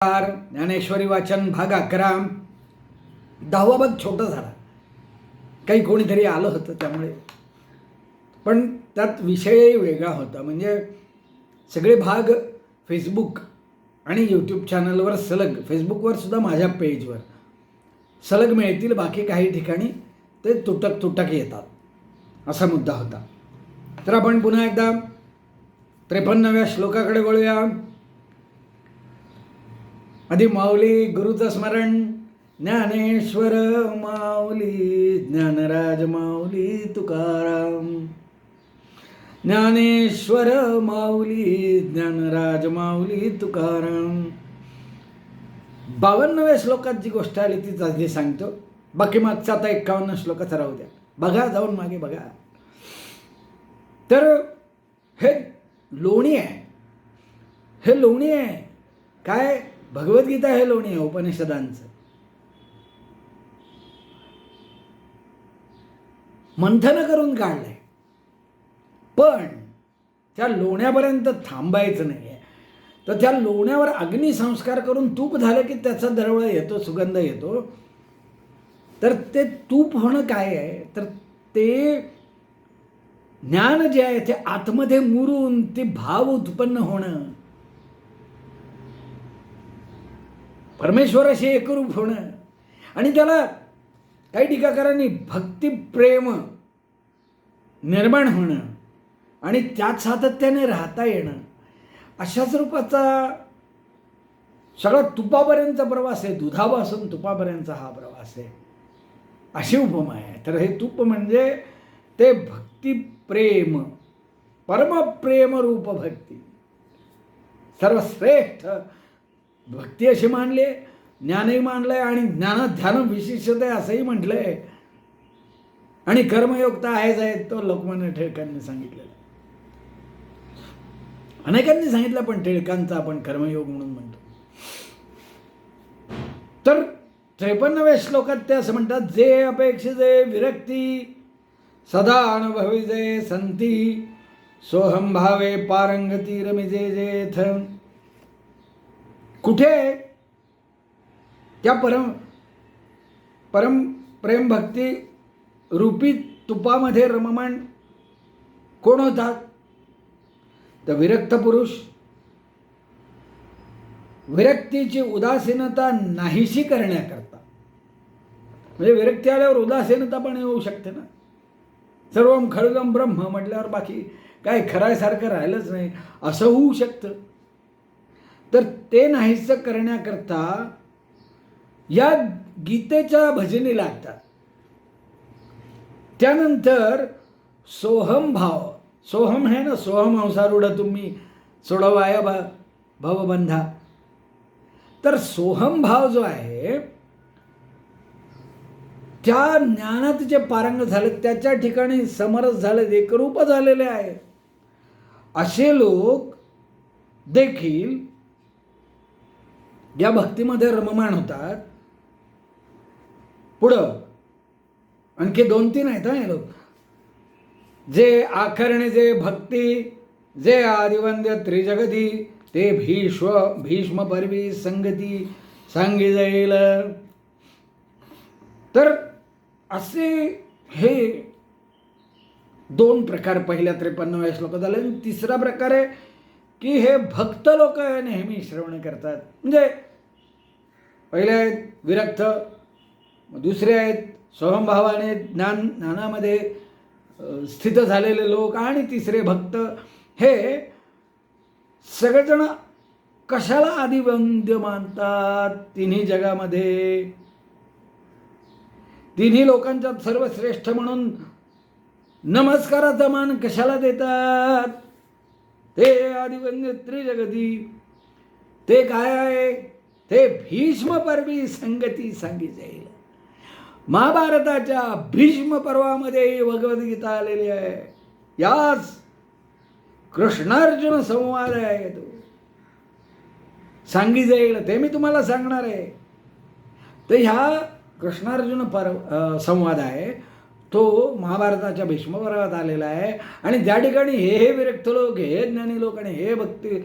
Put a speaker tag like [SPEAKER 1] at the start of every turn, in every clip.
[SPEAKER 1] ज्ञानेश्वरी वाचन भाग 11. 10वा भाग छोटा झाला, काही कोणीतरी आलं होतं त्यामुळे, पण त्यात विषय वेगळा होता. म्हणजे सगळे भाग फेसबुक आणि यूट्यूब चॅनलवर सलग, फेसबुकवर सुद्धा माझ्या पेजवर सलग मिळतील, बाकी काही ठिकाणी ते तुटक तुटक येतात, असा मुद्दा होता. तर आपण पुन्हा एकदा 53व्या श्लोकाकडे वळूया. आधी माऊली गुरुचं स्मरण. ज्ञानेश्वर माऊली, ज्ञानराज माऊली तुकाराम. ज्ञानेश्वर माऊली, ज्ञानराज माऊली तुकाराम. 52व्या श्लोकात जी गोष्ट आली तीच आधी सांगतो, बाकी मागचा आता 51 श्लोकाचा राहू द्या. बघा, जाऊन मागे बघा. तर हे लोणी आहे, हे लोणी आहे. काय? भगवद्गीता हे लोणी आहे उपनिषदांचं. मंथन करून काढलंय, पण त्या लोण्यापर्यंत थांबायचं नाही आहे. तर त्या लोण्यावर अग्निसंस्कार करून तूप झालं की त्याचा दरवळ येतो, सुगंध येतो. तर ते तूप होणं काय आहे, तर ते ज्ञान जे आहे ते आतमध्ये मुरून ते भाव उत्पन्न होणं, परमेश्वराशी एकरूप होणं. आणि त्याला काही टीकाकारांनी भक्तिप्रेम निर्माण होणं आणि त्यात सातत्याने राहता येणं, अशाच रूपाचा सगळा तुपापर्यंतचा प्रवास आहे. दुधापासून तुपापर्यंतचा हा प्रवास आहे, अशी उपमा आहे. तर हे तूप म्हणजे ते भक्तिप्रेम, परमप्रेम रूप भक्ती, सर्वश्रेष्ठ भक्ती अशी मानली, ज्ञानही मानलंय आणि ज्ञानात ध्यान विशिष्ट आहे असंही म्हटलंय. आणि कर्मयोग तर आहेच आहे, तो लोकमान्य टिळकांनी सांगितलेला. अनेकांनी सांगितलं, पण टिळकांचा आपण कर्मयोग म्हणून म्हणतो. तर 53व्या श्लोकात ते असं म्हणतात, जे अपेक्षिते विरक्ती सदा अनुभविजे संती, सोहम भावे पारंगती रमिजे जेथ. कुठे त्या परम प्रेम भक्ती रूपी तुपामध्ये रममाण कोण होतात? तर विरक्त पुरुष. विरक्तीची उदासीनता नाहीशी करण्याकरता, म्हणजे विरक्ती आल्यावर उदासीनता पण येऊ शकते ना. सर्वम खड्गम ब्रह्म म्हटल्यावर बाकी काय खरायसारखं राहिलंच नाही, असं होऊ शकतं. तर ते नाहीसं करण्याकरता या गीतेच्या भजनी लागतात. त्यानंतर सोहम भाव. सोहम है ना, सोहम अंसारूढ तुम्ही सोडवाया भवबंधा. तर सोहम भाव जो आहे, त्या ज्ञानात जे पारंग झाले, त्याच्या ठिकाणी समरस झाले, एकरूप झालेले आहे, असे लोक देखील या भक्तीमध्ये रममाण होतात. पुढं आणखी 2-3 आहेत हे लोक. जे आखरणे जे भक्ती, जे आदिवंद्य त्रिजगती, ते भीष्म परवी संगती सांगी जाईल. तर असे हे 2 प्रकार पहिल्या 53व्या श्लोकात झाले. आणि तिसरा प्रकार आहे की हे भक्त लोक नेहमी श्रवण करतात. म्हणजे पहिले आहेत विरक्त, दुसरे आहेत सोहमभावाने ज्ञानामध्ये स्थित झालेले लोक, आणि तिसरे भक्त. हे सगळेजण कशाला आदिवंद्य मानतात? तिन्ही जगामध्ये तिन्ही लोकांच्यात सर्वश्रेष्ठ म्हणून नमस्काराचा मान कशाला देतात? ते आदिवंद्य त्रिजगती. ते काय आहे? ते भीष्म पर्वी संगती सांगी जाईल. महाभारताच्या भीष्म पर्वामध्ये भगवद्गीता आलेली आहे. याच कृष्णार्जुन संवाद आहे, तो सांगी जाईल, ते मी तुम्हाला सांगणार आहे. तर ह्या कृष्णार्जुन संवाद आहे, तो महाभारताच्या भीष्म पर्वात आलेला आहे. आणि ज्या ठिकाणी हे विरक्त लोक, हे ज्ञानी लोक आणि हे भक्ती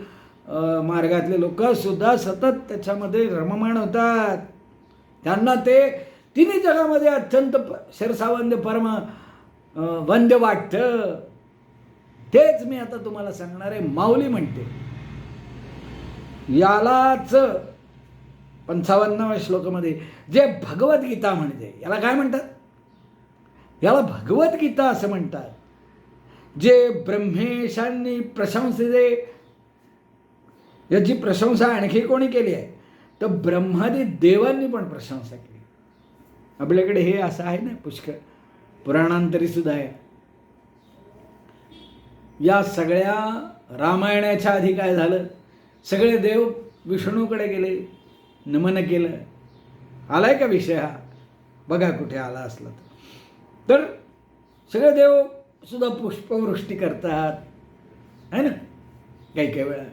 [SPEAKER 1] मार्गातले लोक सुद्धा सतत त्याच्यामध्ये रममाण होतात. त्यांना ते तिन्ही जगामध्ये अत्यंत शिरसावंद परम वंद्य वाटतं. तेच मी आता तुम्हाला सांगणार आहे. माऊली म्हणते यालाच 55व्या श्लोकामध्ये जे भगवद्गीता म्हणजे याला काय म्हणतात? याला भगवद्गीता असं म्हणतात. जे ब्रह्मेशांनी प्रशंसिले, याची प्रशंसा आणखी कोणी केली आहे तर ब्रह्मादी देवांनी पण प्रशंसा केली. आपल्याकडे हे असं आहे ना पुष्कळ पुराणांतरी सुद्धा आहे. या सगळ्या रामायणाच्या आधी काय झालं, सगळे देव विष्णूकडे गेले, नमन केलं. आलाय का विषय हा? बघा कुठे आला असला तर सगळे देव सुद्धा पुष्पवृष्टी करतात आहे ना. काही काही वेळा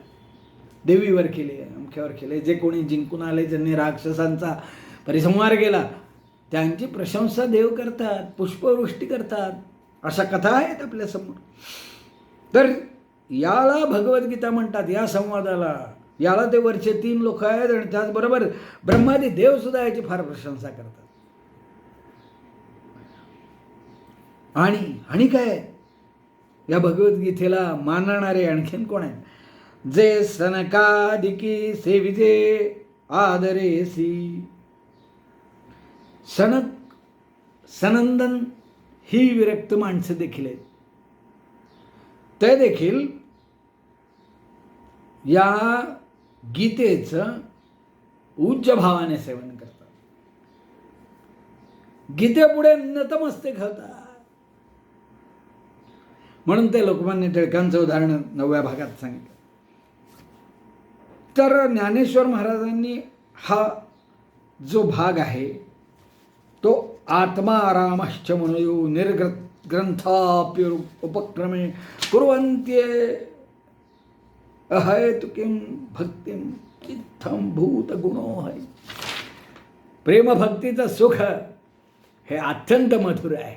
[SPEAKER 1] देवीवर केले, अमक्यावर केले. जे कोणी जिंकून आले, ज्यांनी राक्षसांचा परिसंहार केला, त्यांची प्रशंसा देव करतात, पुष्पवृष्टी करतात. अशा कथा आहेत आपल्यासमोर. तर याला भगवद्गीता म्हणतात, या संवादाला. याला ते वरचे 3 लोक आहेत आणि त्याचबरोबर ब्रह्मादी देव सुद्धा याची फार प्रशंसा करतात. आणि काय या भगवद्गीतेला मानणारे आणखीन कोण आहेत? जे सनकादिकी सेविजे आदरेसी. सनंदन ही विरक्त माणसं देखील आहेत. ते देखील या गीतेचं उच्च भावाने सेवन करतात. गीतेपुढे नतमस्तक होतात. म्हणून ते लोकमान्य टिळकांचं उदाहरण 9व्या भागात सांगितलं. तर ज्ञानेश्वर महाराजांनी हा जो भाग आहे तो आत्मारामश्च मनयो निर्ग्रंथाप्य उपक्रमे कुर्वन्त्ये अहेतुकीं भक्तिं इत्थं भूत गुणो है. प्रेमभक्तीचं सुख हे अत्यंत मधुर आहे.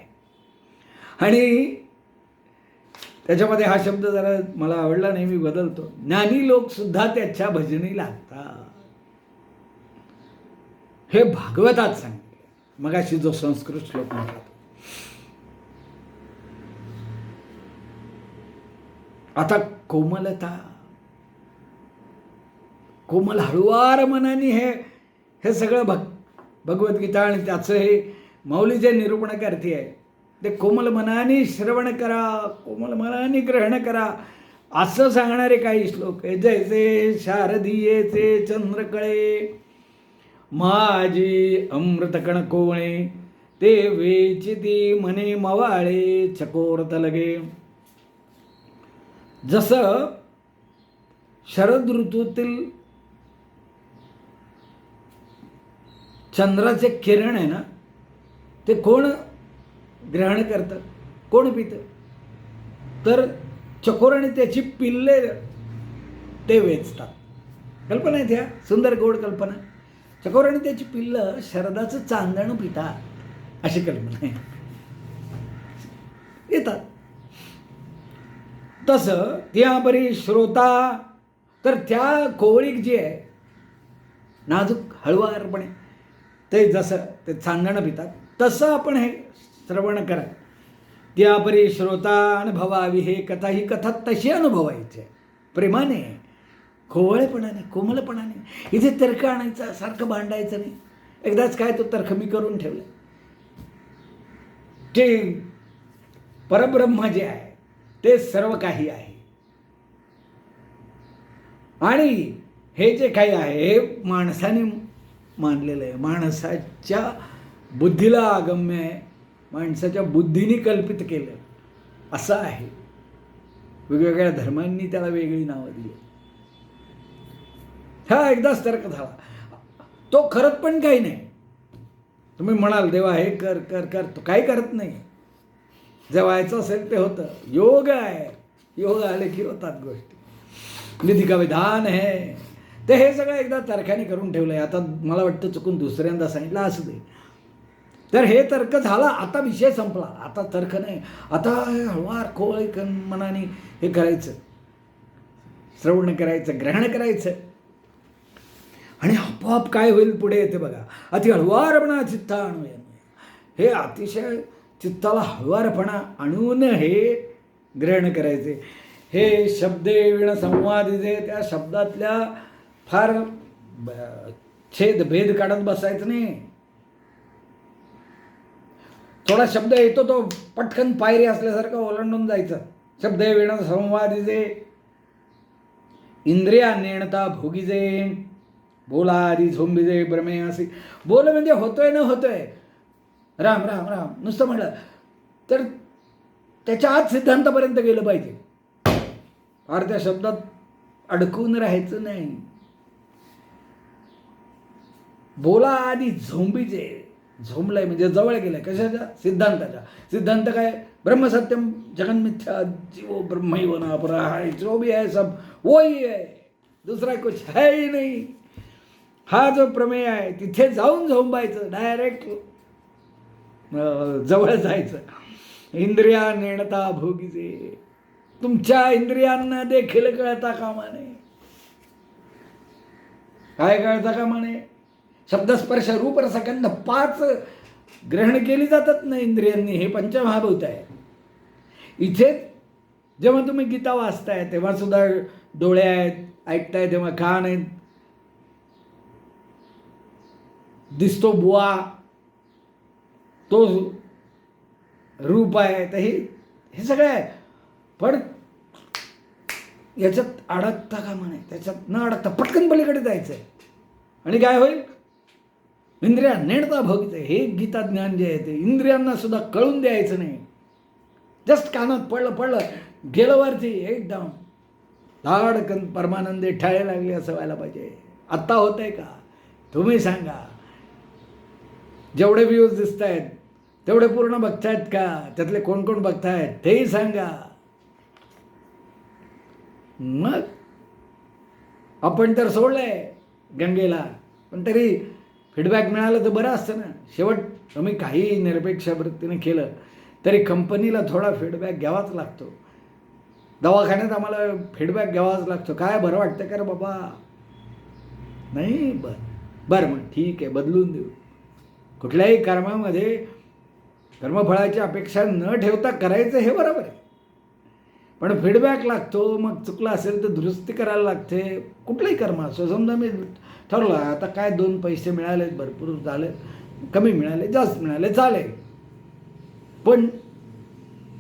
[SPEAKER 1] आणि त्याच्यामध्ये हा शब्द जरा मला आवडला नाही, मी बदलतो. ज्ञानी लोक सुद्धा त्याच्या भजनी लागतात. हे भागवतात सांगितले. मगाशी जो संस्कृत श्लोक म्हटला, आता कोमलता, कोमल हळुवार मनाने हे सगळं भगवद्गीता आणि त्याचं हे माऊली जे निरूपण करते आहे ते कोमल मनाने श्रवण करा, कोमल मनाने ग्रहण करा असं सांगणारे काही श्लोक आहे. जैसे शारदीयेचे चंद्रकळे माझी अमृतकण कोणे, ते वेचिती मने मवाळे चकोरत लगे. जसं शरद ऋतूतील चंद्राचे किरण आहे ना, ते कोण ग्रहण करतं, कोण पितं तर चकोर आणि त्याची पिल्ले ते वेचतात. कल्पना आहे त्या सुंदर गोड कल्पना. चकोर आणि त्याची पिल्लं शरदाचं चांदणं पितात अशी कल्पना आहे. येतात तसं त्या बरी श्रोता, तर त्या कोवळीक जी आहे नाजूक हळुवारपणे ते जसं ते चांदणं पितात तसं आपण हे श्रवण करा. त्या परी श्रोता अनुभवावी हे कथा, ही कथा तशी अनुभवायची आहे प्रेमाने, खोवळेपणाने, कोमलपणाने. इथे तर्क आणायचा, सारखं भांडायचं नाही. एकदाच काय तो तर्क मी करून ठेवलं. ते परब्रह्म जे आहे ते सर्व काही आहे आणि हे जे काही आहे हे माणसाने मानलेलं आहे. माणसाच्या बुद्धीला अगम्य आहे, माणसाच्या बुद्धीने कल्पित केलं असं आहे. वेगवेगळ्या धर्मांनी त्याला वेगळी नावं दिली. हा एकदाच तर्क झाला. तो करत पण काही नाही. तुम्ही म्हणाल देवा हे कर कर कर, तो काही करत नाही. जे व्हायचं असेल ते होतं. योग आहे, योग आले की होतात गोष्टी. विधी का विधान आहे ते हे सगळं एकदा तर्काने करून ठेवलंय. आता मला वाटतं चुकून दुसऱ्यांदा सांगितलं असू दे. तर हे तर्क झाला, आता विषय संपला. आता तर्क नाही, आता हळुवार खोळ मनाने हे करायचं. श्रवण करायचं, ग्रहण करायचं, आणि आपोआप काय होईल पुढे येते बघा. अति हळुवारपणा चित्ता आणूया, हे अतिशय चित्ताला हळुवारपणा आणून हे ग्रहण करायचे. हे शब्दे विण संवादिते, त्या शब्दातल्या फार छेद भेद काढत बसायचं नाही. थोडा शब्द येतो तो पटकन पायरी असल्यासारखं ओलांडून जायचं. शब्दे विण संवादिते इंद्रिया नेणता भोगीजे, बोला आधी झोंबीजे भ्रमे असे. बोल म्हणजे होतोय न होतोय, राम राम राम नुसतं म्हटलं तर त्याच्या आत सिद्धांतापर्यंत गेलं पाहिजे. फार त्या शब्दात अडकून राहायचं नाही. बोला आधी झोंबीचे, झोंबलाय म्हणजे जवळ गेलाय कशाच्या? सिद्धांताच्या. सिद्धांत काय? ब्रह्मसत्यम जगन्मिथ्या जीवो ब्रह्मैव नापरा है, जो भी है सब वही है, दूसरा कुछ है ही नहीं. हा जो प्रमेय आहे तिथे जाऊन झोंबायचं, डायरेक्ट जवळ जायचं. इंद्रिया नेणता भोगीचे, तुमच्या इंद्रियांना देखील कळता कामा नये. काय कळता कामा नये? शब्दस्पर्श रूप रसगंध 5 ग्रहण केली जातात ना इंद्रियांनी, हे पंचमहाभूत आहे. इथे जेव्हा तुम्ही गीता वाचताय तेव्हा सुद्धा डोळे आहेत, ऐकताय तेव्हा कान आहेत, दिसतो बुवा तो रूप आहे, तर हे सगळं आहे. पण याच्यात अडकता कामा नये. त्याच्यात न अडकता पटकन पलीकडे जायचं आहे. आणि काय होईल? इंद्रिया नेणता भोगीचे, हे गीता ज्ञान जे आहे ते इंद्रियांना सुद्धा कळून द्यायचं नाही. जस्ट कानात पडलं गेलं वरती एकदम धाडकन परमानंदे ठाळे लागले असं व्हायला पाहिजे. आत्ता होतंय का? तुम्ही सांगा. जेवढे व्ह्यूज दिसत आहेत तेवढे पूर्ण बघतायत का? त्यातले कोण कोण बघतायत तेही सांगा. मग आपण तर सोडलंय गंगेला, पण तरी फीडबॅक मिळालं तर बरं असतं ना. शेवट तुम्ही काही निरपेक्ष वृत्तीने केलं तरी कंपनीला थोडा फीडबॅक घ्यावाच लागतो. दवाखान्यात आम्हाला फीडबॅक घ्यावाच लागतो. काय बरं वाटतं का रे बाबा? नाही बरं मग ठीक आहे, बदलून देऊ. कुठल्याही कर्मामध्ये कर्मफळाची अपेक्षा न ठेवता करायचं हे बरोबर आहे, पण फीडबॅक लागतो. मग चुकलं असेल तर दुरुस्ती करायला लागते. कुठलंही कर्म असो, समजा मी ठरलं आता काय 2 पैसे मिळाले, भरपूर झाले, कमी मिळाले, जास्त मिळाले, चालेल, पण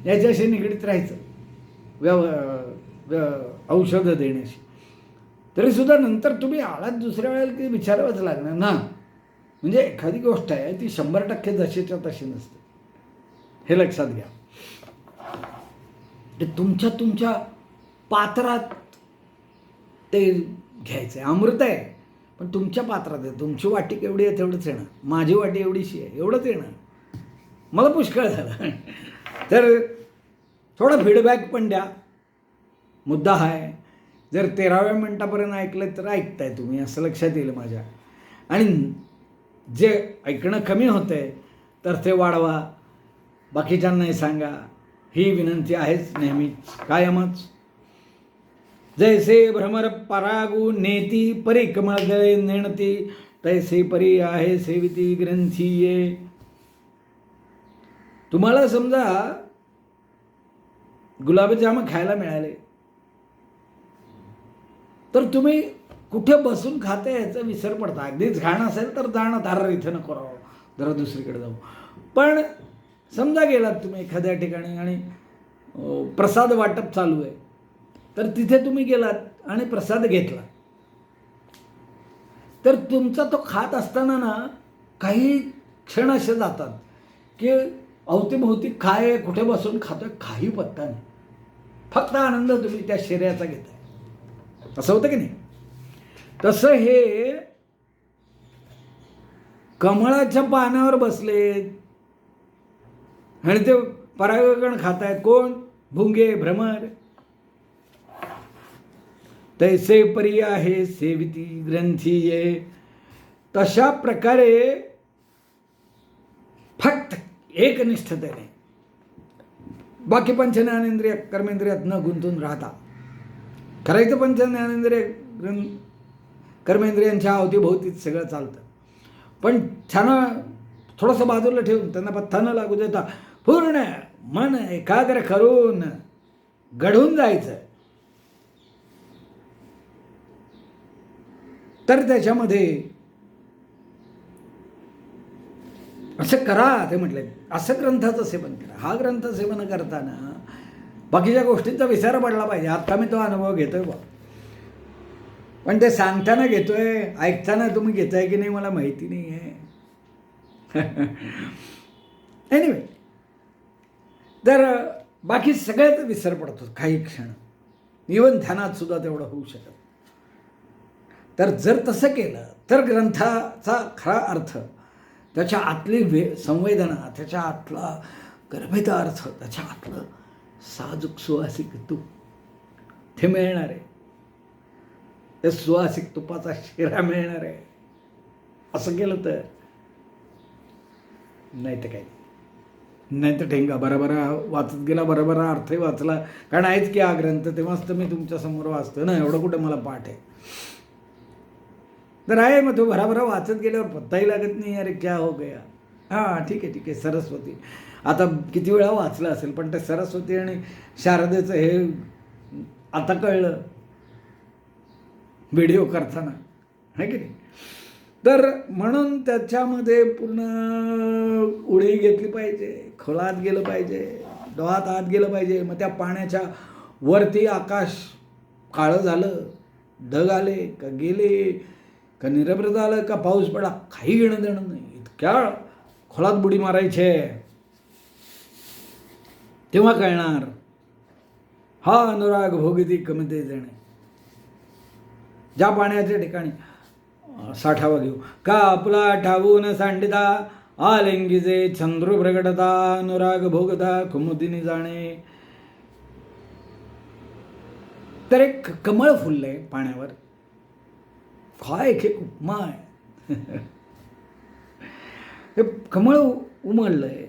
[SPEAKER 1] याच्याशी निगडीत राहायचं औषधं देण्याशी. तरीसुद्धा नंतर तुम्ही आलात दुसऱ्या वेळेला की विचारावंच लागणार ना. म्हणजे एखादी गोष्ट आहे ती 100% जशीच्या तशी नसते, हे लक्षात घ्या. ते तुमच्या पात्रात ते घ्यायचं आहे. अमृत आहे पण तुमच्या पात्रात आहे. तुमची वाटी केवढी आहे तेवढंच येणं, माझी वाटी एवढीशी आहे एवढंच येणं, मला पुष्कळ झालं. तर थोडा फीडबॅक पण द्या. मुद्दा आहे, जर 13व्या मिनिटापर्यंत ऐकलं तर ऐकताय तुम्ही असं लक्षात येईल माझ्या. आणि जे ऐकणं कमी होतं आहे तर ते वाढवा, बाकीच्यांनाही सांगा. ही विनंती आहेच नेहमीच, कायमच. जैसे भ्रमर परागू नेती परी कमळगळे नेणती, तैसे परी आहे सेविती ग्रंथी ये. तुम्हाला समजा गुलाबजाम खायला मिळाले तर तुम्ही कुठे बसून खाते याचा विसर पडता. अगदीच घाण असेल तर जाणं धार इथं नको राहावं, जरा दुसरीकडे जाऊ. पण समजा गेलात तुम्ही एखाद्या ठिकाणी आणि प्रसाद वाटप चालू आहे, तर तिथे तुम्ही गेलात आणि प्रसाद घेतला, तर तुमचा तो खात असताना ना काही क्षण असे जातात की अवतीभोवती काय कुठे बसून खातोय काही पत्ता नाही. फक्त आनंद तुम्ही त्या शरीराचा घेताय. असं होतं की नाही? तसं हे कमळाच्या पानावर बसले आणि ते परागकण खातायत. कोण? भुंगे, भ्रमर. तैसे परी आहे सेविती ग्रंथी ये. तशा प्रकारे फक्त एकनिष्ठतेने बाकी पंचज्ञानेंद्रिय कर्मेंद्रियात न गुंतून राहता करायचं पंच ज्ञानेंद्रिय कर्मेंद्रियांच्या अवतीभोवतीच सगळं चालतं. पण छान थोडंसं बाजूला ठेवून त्यांना पथ्था न लागू देता पूर्ण मन एकाग्र करून घडून जायचं. तर त्याच्यामध्ये असं करा ते म्हटले. असं ग्रंथाचं सेवन करा. हा ग्रंथ सेवन करताना बाकीच्या गोष्टींचा विसर पडला पाहिजे. आता मी तो अनुभव घेतोय बा, पण ते सांगताना घेतोय, ऐकताना तुम्ही घेताय की नाही मला माहिती नाही आहे. एनिवे, तर बाकी सगळ्यात विसर पडतो काही क्षण. इवन ध्यानात सुद्धा तेवढं होऊ शकत. तर जर तसं केलं तर ग्रंथाचा खरा अर्थ, त्याच्या आतली संवेदना, त्याच्या आतला गर्भित अर्थ, त्याच्या आतलं साजूक सुवासिक तूप ते मिळणार आहे. ते सुवासिक तुपाचा शिरा मिळणार आहे. असं केलं तर नाही तर काही नाही तर ठेंगा. बराबरा वाचत गेला, बराबरा अर्थही वाचला, कारण आहेच की हा ग्रंथ, तेव्हाच तर मी तुमच्यासमोर वाचतो ना. एवढं कुठं मला पाठ आहे. तर आहे मग तो भराभरा वाचत गेल्यावर पत्ताही लागत नाही. अरे क्या हो गया. हां ठीक आहे ठीक आहे, सरस्वती. आता किती वेळा वाचलं असेल, पण ते सरस्वती आणि शारदेचं हे आता कळलं व्हिडिओ करताना, आहे की नाही. तर म्हणून त्याच्यामध्ये पूर्ण उडी घेतली पाहिजे, खोलात गेलं पाहिजे, डोहात आत गेलं पाहिजे. मग त्या पाण्याच्या वरती आकाश काळं झालं, ढग आले का गेले, का निरभ्र झालं, का पाऊस पडला, काही घेणं देणं नाही. इतक्या खोलात बुडी मारायचे, तेव्हा कळणार हा अनुराग भोगिती कमते जणे. ज्या पाण्याच्या ठिकाणी साठावा घेऊ का आपला ठावून सांडिता, आलिंगीचे चंद्र प्रगटता, अनुराग भोगता कुमुदिनी जाणे. तर एक कमळ फुललंय पाण्यावर. काय एक उपमा आहे. हे कमळ उमळलंय,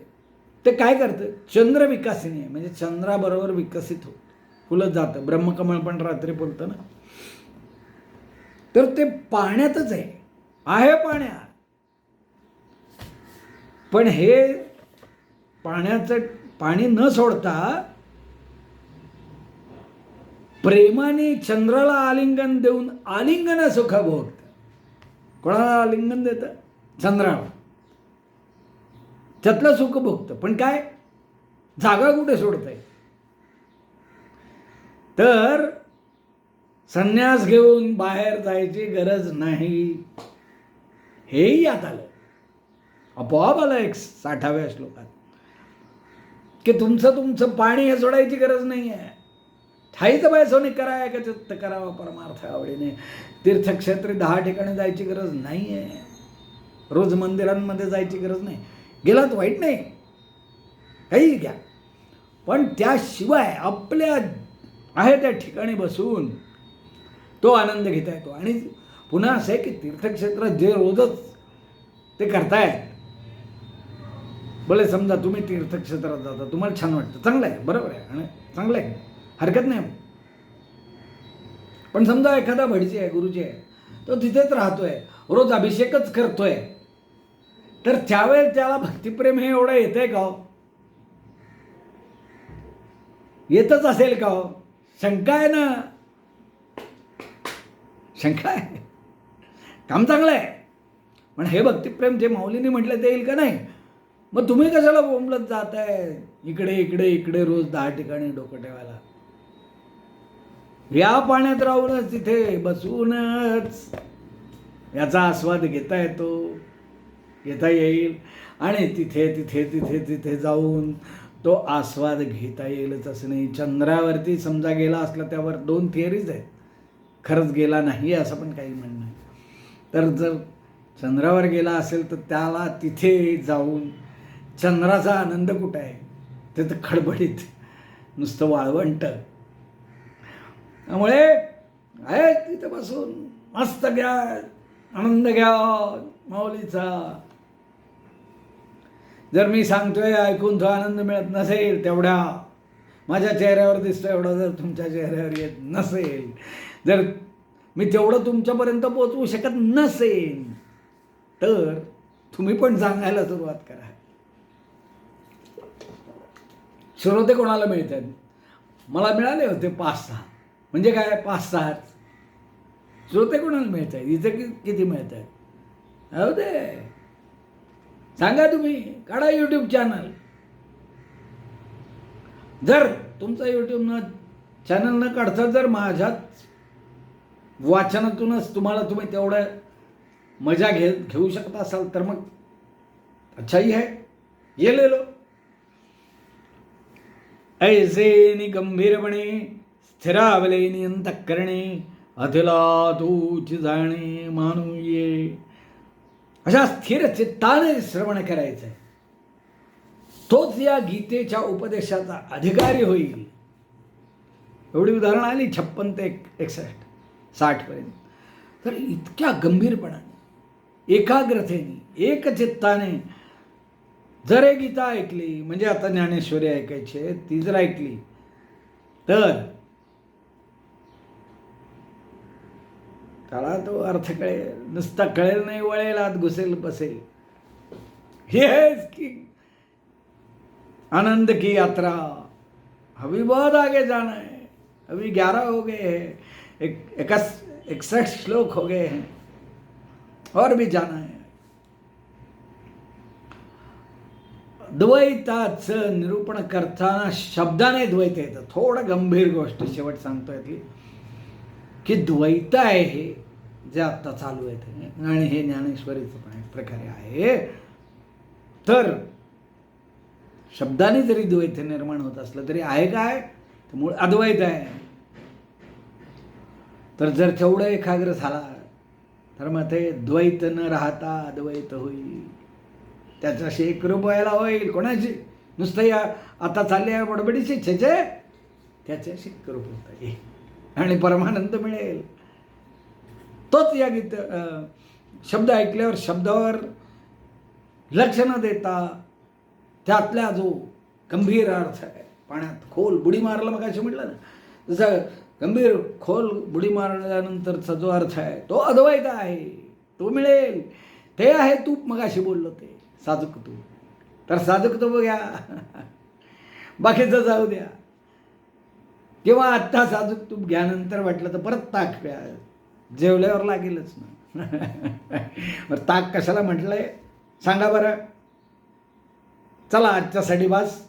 [SPEAKER 1] ते काय करतं, चंद्र विकासिनी आहे, म्हणजे चंद्राबरोबर विकसित होत फुलत जातं. ब्रह्मकमळ पण रात्री फुलतं ना. तर ते पाण्यातच आहे पाण्यात. पण हे पाण्याचं पाणी न सोडता प्रेमाने चंद्राला आलिंगन देऊन आलिंगन सुख भोगतं. कोणाला आलिंगन देतं? चंद्राला. त्यातलं सुख भोगतं. पण काय, जागा कुठे सोडतंय? तर संन्यास घेऊन बाहेर जायची गरज नाही. हेही यात आलं, आपोआप आलं एक 60व्या श्लोकात, की तुमचं पाणी हे सोडायची गरज नाही आहे. ठाईच बायसोनी कराय का चित्त करावा परमार्थ आवडीने. तीर्थक्षेत्री 10 ठिकाणी जायची गरज नाही आहे. रोज मंदिरांमध्ये जायची गरज नाही. गेलात वाईट नाही, काही घ्या, पण त्याशिवाय आपल्या आहे त्या ठिकाणी बसून तो आनंद घेता येतो. आणि पुन्हा असं आहे की तीर्थक्षेत्रात जे रोजच ते करतायत, भले समजा तुम्ही तीर्थक्षेत्रात जाता, तुम्हाला छान वाटतं, चांगलं आहे, बरोबर आहे, आणि चांगलं आहे, हरकत नाही. पण समजा एखादा भटजी आहे, गुरुजी आहे, तो तिथेच राहतोय, रोज अभिषेकच करतोय, तर त्यावेळेस त्याला भक्तिप्रेम हे एवढं येतंय का हो? येतच असेल का हो? शंका आहे ना, शंका आहे. काम चांगलं आहे, पण हे भक्तिप्रेम जे माऊलीने म्हटलं ते येईल का नाही? मग तुम्ही कशाला बोंबलत जाताय इकडे इकडे इकडे रोज 10 ठिकाणी डोकं ठेवायला? या पाण्यात राहूनच, तिथे बसूनच याचा आस्वाद घेता येईल. आणि तिथे तिथे तिथे तिथे जाऊन तो आस्वाद घेता येईलच असं नाही. चंद्रावरती समजा गेला असला, त्यावर 2 थिअरीज आहेत. खरंच गेला नाही असं पण काही म्हणणं आहे. तर जर चंद्रावर गेला असेल तर त्याला तिथे जाऊन चंद्राचा आनंद कुठं आहे? ते तर खडबडीत नुसतं वाळवंट. त्यामुळे आहे तिथं बसून मस्त घ्या, आनंद घ्या माऊलीचा. जर मी सांगतोय ऐकून तो आनंद मिळत नसेल तेवढ्या, माझ्या चेहऱ्यावर दिसतं एवढं जर तुमच्या चेहऱ्यावर येत नसेल, जर मी तेवढं तुमच्यापर्यंत पोचवू शकत नसेल, तर तुम्ही पण सांगायला सुरुवात करा. श्रोते कोणाला मिळतात? मला मिळाले होते 5-6. म्हणजे काय 5-6 श्रोते कोणाला मिळत आहेत? इथं किती मिळत आहेत? हो दे, सांगा तुम्ही, काढा यूट्यूब चॅनल. जर तुमचा यूट्यूब चॅनल न काढता जर माझ्याच वाचनातूनच तुम्ही तेवढं मजा घेऊ शकत असाल तर मग अच्छा ही है, ये ले लो. ऐसे गंभीरपणे स्थिरावलेनी अंतःकरणे अथिला तूच जाणे मानू ये. अशा स्थिर चित्ताने श्रवण करायचं आहे. तोच या गीतेच्या उपदेशाचा अधिकारी होईल. एवढी उदाहरणं आली 56 ते 61, 60 पर्यंत. तर इतक्या गंभीरपणाने, एकाग्रतेने, एकचित्ताने जर हे गीता ऐकली, म्हणजे आता ज्ञानेश्वरी ऐकायची आहे, ती जर ऐकली तर त्याला तो अर्थ कळेल. नुसता कळेल नाही, वळेल, आत घुसेल, बसेल. हेच की आनंद की यात्रा. अभी बहुत आगे जाना है. अभी 11 हो गए हैं, 61 श्लोक हो गए हैं, और भी जाना है. द्वैताचं निरूपण करताना शब्दाने द्वैत येतं. थोडं गंभीर गोष्ट शेवट सांगतोय ती, की द्वैत आहे हे जे आत्ता चालू आहे ते, आणि हे ज्ञानेश्वरीचं पण एक प्रकारे आहे. तर शब्दाने जरी द्वैत निर्माण होत असलं तरी आहे काय, तर मूळ अद्वैत आहे. तर जर तेवढं एकाग्र झाला तर मग ते द्वैत न राहता अद्वैत होईल. त्याच्याशी एकरूप व्हायला होईल. कोणाची? नुसतं या आता चालल्या बडबडीची छेचे, त्याच्याशी एकरूप होता येईल आणि परमानंद मिळेल. तोच या गीत शब्द ऐकल्यावर शब्दावर लक्ष न देता त्यातल्या जो गंभीर अर्थ आहे, पाण्यात खोल बुडी मारला मग असे म्हटलं ना, जसं गंभीर खोल बुडी मारल्यानंतरचा जो अर्थ आहे तो अद्वैत आहे, तो मिळेल. ते आहे तूप, मग अशी बोललो ते साजूक तूप. तर साजूक तूप घ्या, बाकीचं जाऊ द्या. किंवा आत्ता साजूक तूप घ्या, नंतर वाटलं तर परत ताक प्या, जेवल्यावर लागेलच ना. बरं ताक कशाला म्हटलंय सांगा बरं. चला आजच्यासाठी बस.